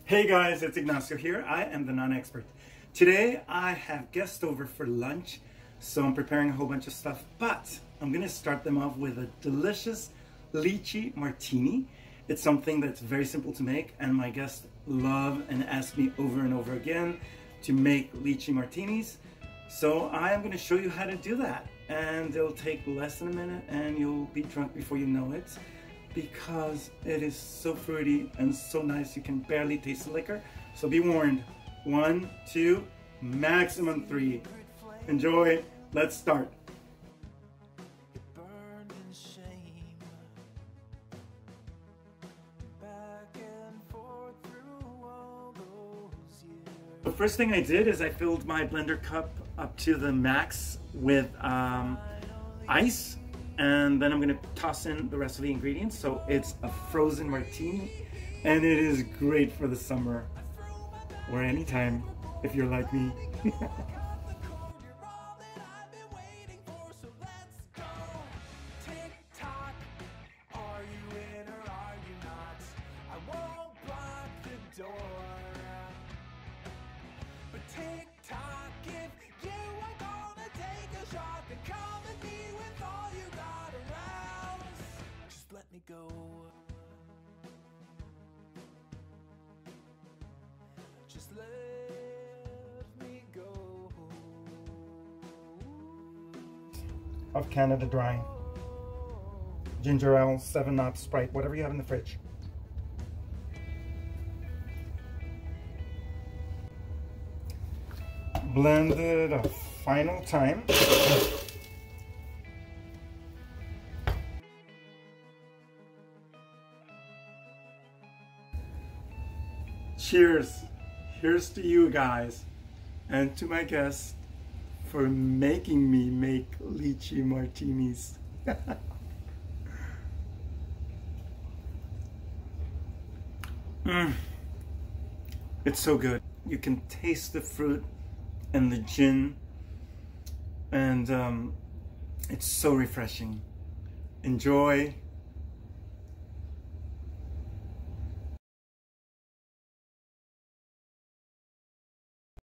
Hey guys, it's Ignacio here. I am the non-expert. Today I have guests over for lunch, so I'm preparing a whole bunch of stuff, but I'm gonna start them off with a delicious lychee martini. It's something that's very simple to make, and my guests love and ask me over and over again to make lychee martinis. So I am gonna show you how to do that, and it'll take less than a minute and you'll be drunk before you know it, because it is so fruity and so nice you can barely taste the liquor. So be warned. 1, 2, maximum 3. Enjoy. Let's start. The first thing I did is I filled my blender cup up to the max with ice, and then I'm gonna toss in the rest of the ingredients. So it's a frozen martini, and it is great for the summer or anytime if you're like me. Go. Just let me go. Of Canada Dry, ginger ale, 7-Up, Sprite, whatever you have in the fridge. Blend it a final time. Cheers. Here's to you guys and to my guests for making me make lychee martinis. It's so good. You can taste the fruit and the gin, and it's so refreshing. Enjoy.